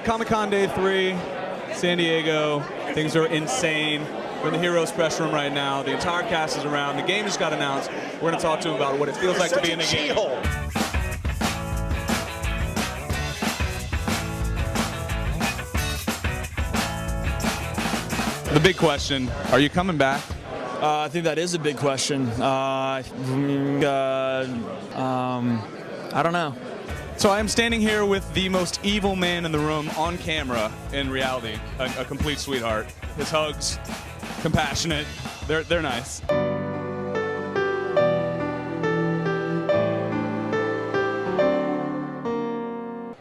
Comic-Con Day 3, San Diego. Things are insane. We're in the Heroes press room right now. The entire cast is around. The game just got announced. We're going to talk to them about what it feels like to be in the game. The big question, are you coming back? I think that is a big question. I don't know. So I am standing here with the most evil man in the room on camera in reality, a complete sweetheart. His hugs, compassionate, they're nice.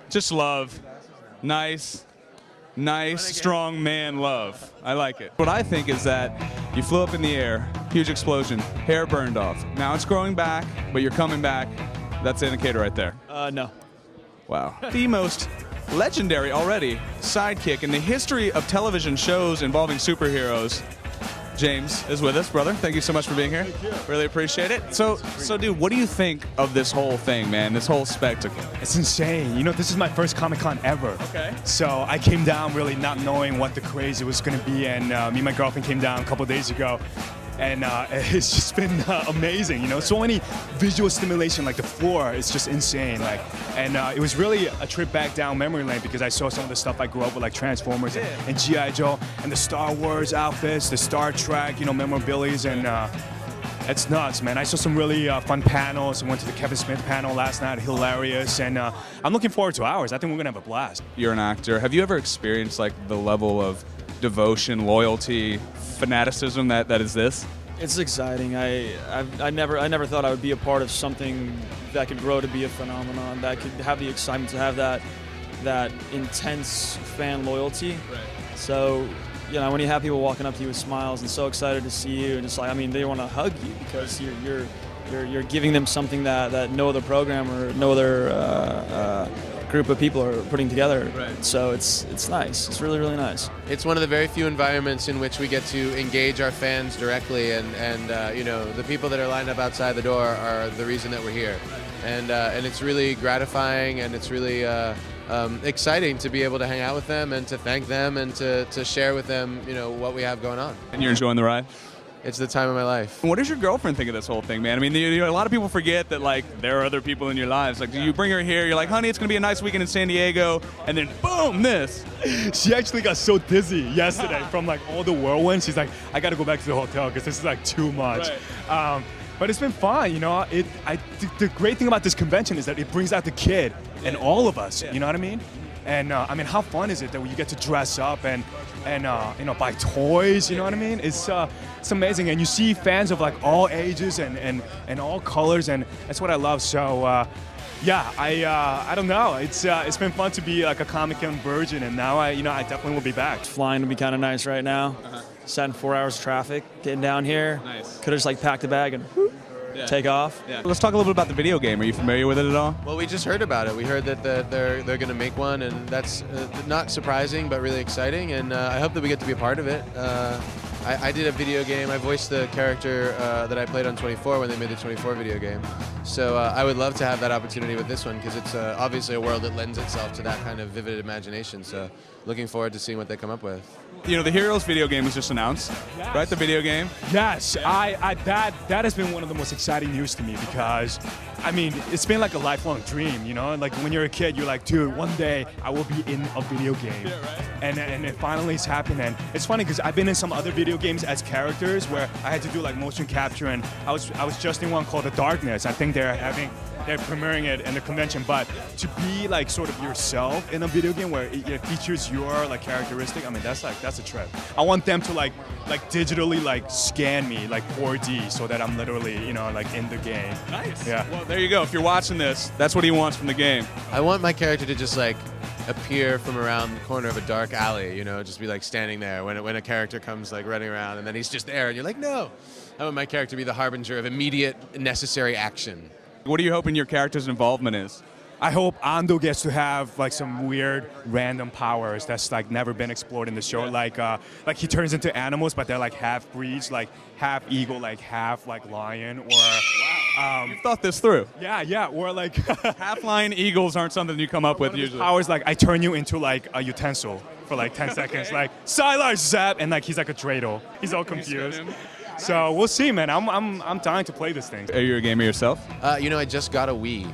Just love, nice, strong man love. I like it. What I think is that you flew up in the air, huge explosion, hair burned off. Now it's growing back, but you're coming back. That's the indicator right there. No. Wow. The most legendary already sidekick in the history of television shows involving superheroes. James is with us, brother. Thank you so much for being here. Thank you. Really appreciate it. So, dude, what do you think of this whole thing, man? This whole spectacle? It's insane. You know, this is my first Comic-Con ever. Okay. So I came down really not knowing what the craze was going to be, and me and my girlfriend came down a couple days ago. And it's just been amazing, you know. So many visual stimulation, like the floor is just insane. And it was really a trip back down memory lane because I saw some of the stuff I grew up with, like Transformers and G.I. Joe, and the Star Wars outfits, the Star Trek, you know, memorabilias, and it's nuts, man. I saw some really fun panels. I went to the Kevin Smith panel last night, hilarious, and I'm looking forward to ours. I think we're gonna have a blast. You're an actor. Have you ever experienced like the level of devotion, loyalty, fanaticism that is this? It's exciting. I never thought I would be a part of something that could grow to be a phenomenon, that could have the excitement to have that intense fan loyalty. Right. So, you know, when you have people walking up to you with smiles and so excited to see you, and just like, I mean, they want to hug you because you're giving them something that no other program or no other group of people are putting together. Right. So it's nice. It's really, really nice. It's one of the very few environments in which we get to engage our fans directly, and you know, the people that are lined up outside the door are the reason that we're here, and it's really gratifying, and it's really exciting to be able to hang out with them and to thank them and to share with them, you know, what we have going on. And you're enjoying the ride? It's the time of my life. What does your girlfriend think of this whole thing, man? I mean, a lot of people forget that, like, there are other people in your lives. Like, do you bring her here, you're like, honey, it's going to be a nice weekend in San Diego, and then boom, this. She actually got so dizzy yesterday from like all the whirlwinds. She's like, I got to go back to the hotel because this is like too much. Right. But it's been fun, you know. The great thing about this convention is that it brings out the kid in all of us. You know what I mean? And I mean, how fun is it that you get to dress up and you know, buy toys? You know what I mean? It's amazing, and you see fans of like all ages and all colors, and that's what I love. So yeah, I don't know. It's been fun to be like a Comic-Con virgin, and now I definitely will be back. Flying would be kind of nice right now. Sat in 4 hours of traffic, getting down here. Nice. Could have just like packed a bag and take off. Yeah. Let's talk a little bit about the video game. Are you familiar with it at all? Well, we just heard about it. We heard that they're going to make one, and that's not surprising, but really exciting. And I hope that we get to be a part of it. I did a video game. I voiced the character that I played on 24 when they made the 24 video game. So I would love to have that opportunity with this one because it's obviously a world that lends itself to that kind of vivid imagination. So looking forward to seeing what they come up with. You know, the Heroes video game was just announced, right? The video game. Yes, that has been one of the most exciting news to me because, I mean, it's been like a lifelong dream, you know? Like when you're a kid, you're like, dude, one day I will be in a video game. Yeah, right. And it finally is happening. It's funny because I've been in some other video games as characters where I had to do like motion capture, and I was just in one called The Darkness. I think they're premiering it in the convention, but to be like sort of yourself in a video game where it features your like characteristic, I mean, that's a trip. I want them to like digitally like scan me like 4D so that I'm literally, you know, like in the game. Nice. Yeah. Well, there you go. If you're watching this, that's what he wants from the game. I want my character to just like appear from around the corner of a dark alley, you know, just be like standing there when a character comes like running around, and then he's just there and you're like, no. I want my character to be the harbinger of immediate necessary action. What are you hoping your character's involvement is? I hope Ando gets to have like some weird random powers that's like never been explored in the show. Yeah. Like he turns into animals, but they're like half breeds, like half eagle, like half like lion, or You've thought this through. Yeah, or like Half-line eagles aren't something you come up with usually. powers like I turn you into like a utensil for like 10 seconds, like Sylar zap, and like he's like a dreidel. He's all confused. So we'll see, man. I'm dying to play this thing. Are you a gamer yourself? You know, I just got a Wii,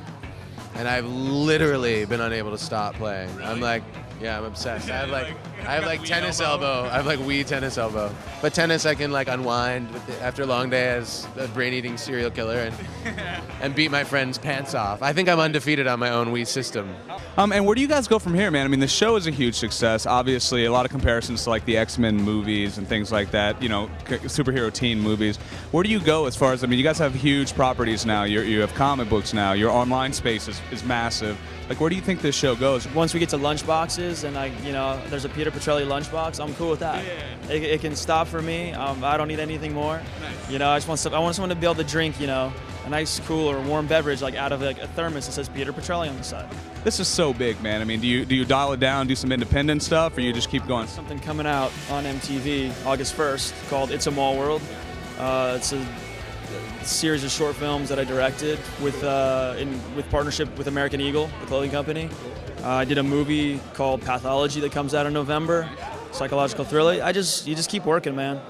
and I've literally been unable to stop playing. I'm like, yeah, I'm obsessed. I have like tennis elbow. I have like Wii tennis elbow. But tennis, I can like unwind after a long day as a brain-eating serial killer and beat my friend's pants off. I think I'm undefeated on my own Wii system. And where do you guys go from here, man? I mean, the show is a huge success. Obviously, a lot of comparisons to like the X-Men movies and things like that. You know, superhero teen movies. Where do you go as far as? I mean, you guys have huge properties now. You have comic books now. Your online space is massive. Like, where do you think this show goes? Once we get to lunchboxes and there's a Peter Petrelli lunchbox, I'm cool with that. Yeah. It can stop for me. I don't need anything more. Nice. You know, I want someone to be able to drink, a nice, cool or warm beverage like out of like a thermos that says Peter Petrelli on the side. This is so big, man. I mean, do you dial it down, do some independent stuff, or you just keep going? Something coming out on MTV August 1st called It's a Mall World. It's a series of short films that I directed with partnership with American Eagle, the clothing company. I did a movie called Pathology that comes out in November, psychological thriller. You just keep working, man.